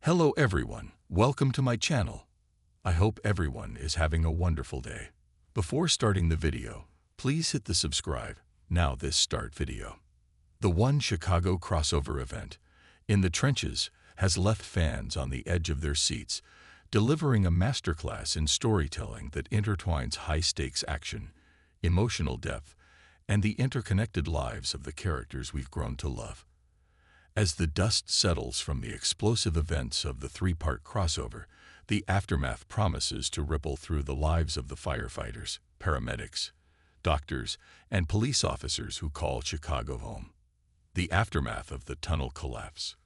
Hello everyone, welcome to my channel. I hope everyone is having a wonderful day. Before starting the video, please hit the subscribe. Now this start video. The One Chicago crossover event, In the Trenches, has left fans on the edge of their seats, delivering a masterclass in storytelling that intertwines high-stakes action, emotional depth, and the interconnected lives of the characters we've grown to love. As the dust settles from the explosive events of the three-part crossover, the aftermath promises to ripple through the lives of the firefighters, paramedics, doctors, and police officers who call Chicago home. The aftermath of the tunnel collapse.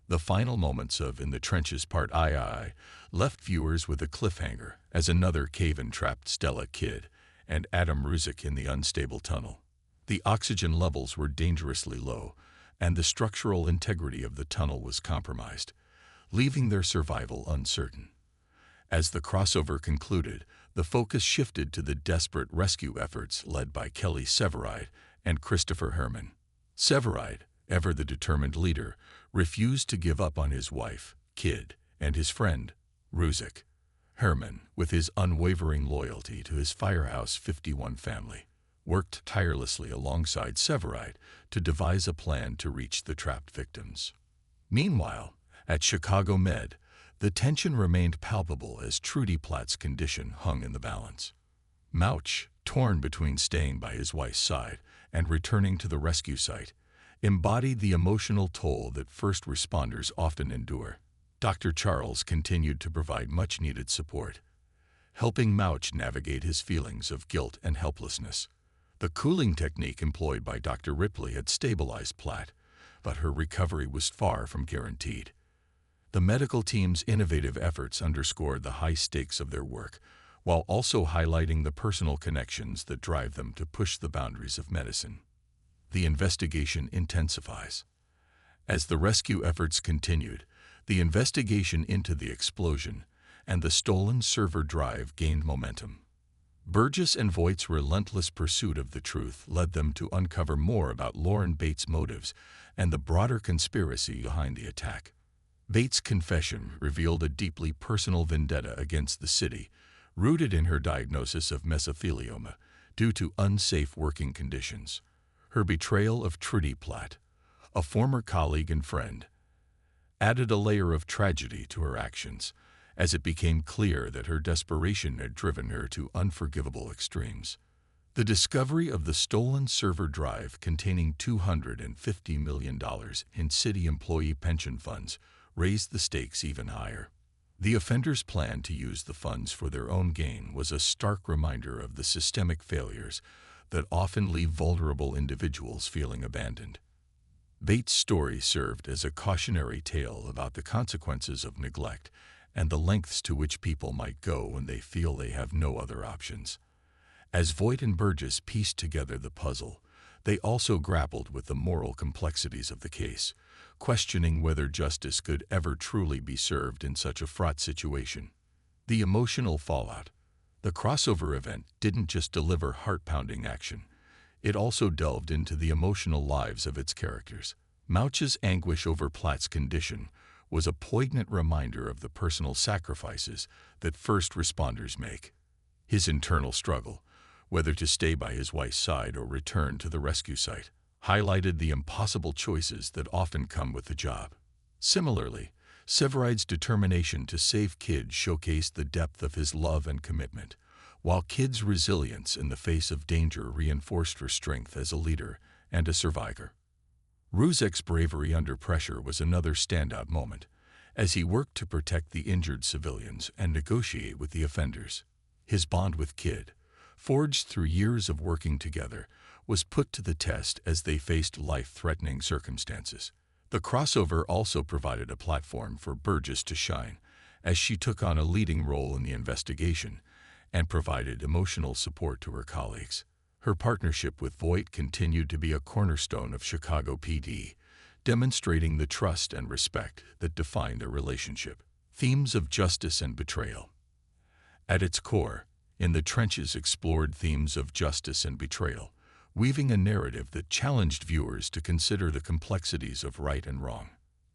The final moments of In the Trenches Part II left viewers with a cliffhanger as another cave-in trapped Stella Kidd and Adam Ruzek in the unstable tunnel. The oxygen levels were dangerously low, and the structural integrity of the tunnel was compromised, leaving their survival uncertain. As the crossover concluded, the focus shifted to the desperate rescue efforts led by Kelly Severide and Christopher Herman. Severide, ever the determined leader, refused to give up on his wife, Kidd, and his friend, Ruzek. Herman, with his unwavering loyalty to his Firehouse 51 family, worked tirelessly alongside Severide to devise a plan to reach the trapped victims. Meanwhile, at Chicago Med, the tension remained palpable as Trudy Platt's condition hung in the balance. Mouch, torn between staying by his wife's side and returning to the rescue site, embodied the emotional toll that first responders often endure. Dr. Charles continued to provide much-needed support, helping Mouch navigate his feelings of guilt and helplessness. The cooling technique employed by Dr. Ripley had stabilized Platt, but her recovery was far from guaranteed. The medical team's innovative efforts underscored the high stakes of their work, while also highlighting the personal connections that drive them to push the boundaries of medicine. The investigation intensifies. As the rescue efforts continued, the investigation into the explosion and the stolen server drive gained momentum. Burgess and Voight's relentless pursuit of the truth led them to uncover more about Lauren Bates' motives and the broader conspiracy behind the attack. Bates' confession revealed a deeply personal vendetta against the city, rooted in her diagnosis of mesothelioma due to unsafe working conditions. Her betrayal of Trudy Platt, a former colleague and friend, added a layer of tragedy to her actions, as it became clear that her desperation had driven her to unforgivable extremes. The discovery of the stolen server drive containing $250 million in city employee pension funds raised the stakes even higher. The offenders' plan to use the funds for their own gain was a stark reminder of the systemic failures that often leave vulnerable individuals feeling abandoned. Bates' story served as a cautionary tale about the consequences of neglect and the lengths to which people might go when they feel they have no other options. As Voight and Burgess pieced together the puzzle, they also grappled with the moral complexities of the case, questioning whether justice could ever truly be served in such a fraught situation. The emotional fallout. The crossover event didn't just deliver heart-pounding action. It also delved into the emotional lives of its characters. Mouch's anguish over Platt's condition was a poignant reminder of the personal sacrifices that first responders make. His internal struggle, whether to stay by his wife's side or return to the rescue site, highlighted the impossible choices that often come with the job. Similarly, Severide's determination to save Kidd showcased the depth of his love and commitment, while Kidd's resilience in the face of danger reinforced her strength as a leader and a survivor. Ruzek's bravery under pressure was another standout moment, as he worked to protect the injured civilians and negotiate with the offenders. His bond with Kidd, forged through years of working together, was put to the test as they faced life-threatening circumstances. The crossover also provided a platform for Burgess to shine, as she took on a leading role in the investigation and provided emotional support to her colleagues. Her partnership with Voight continued to be a cornerstone of Chicago PD, demonstrating the trust and respect that define their relationship. Themes of justice and betrayal. At its core, In the Trenches explored themes of justice and betrayal, weaving a narrative that challenged viewers to consider the complexities of right and wrong.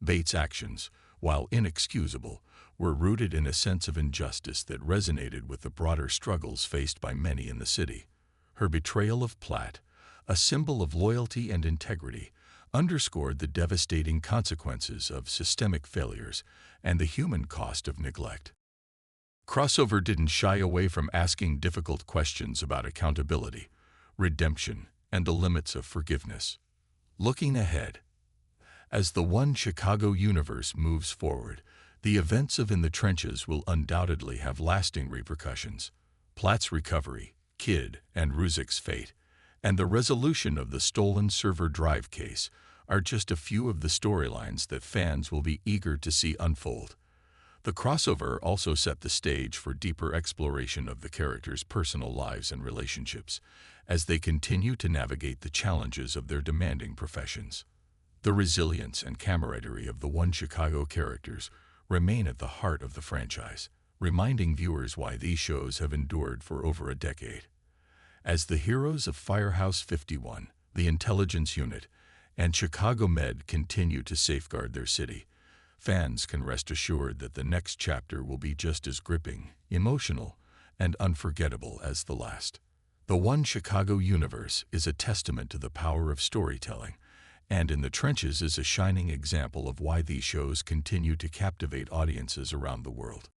Bates' actions, while inexcusable, were rooted in a sense of injustice that resonated with the broader struggles faced by many in the city. Her betrayal of Platt, a symbol of loyalty and integrity, underscored the devastating consequences of systemic failures and the human cost of neglect. Crossover didn't shy away from asking difficult questions about accountability, redemption, and the limits of forgiveness. Looking ahead, as the One Chicago universe moves forward, the events of In the Trenches will undoubtedly have lasting repercussions. Platt's recovery, Kid and Ruzek's fate, and the resolution of the stolen server drive case are just a few of the storylines that fans will be eager to see unfold. The crossover also set the stage for deeper exploration of the characters' personal lives and relationships as they continue to navigate the challenges of their demanding professions. The resilience and camaraderie of the One Chicago characters remain at the heart of the franchise, reminding viewers why these shows have endured for over a decade. As the heroes of Firehouse 51, the Intelligence Unit, and Chicago Med continue to safeguard their city, fans can rest assured that the next chapter will be just as gripping, emotional, and unforgettable as the last. The One Chicago universe is a testament to the power of storytelling, and In the Trenches is a shining example of why these shows continue to captivate audiences around the world.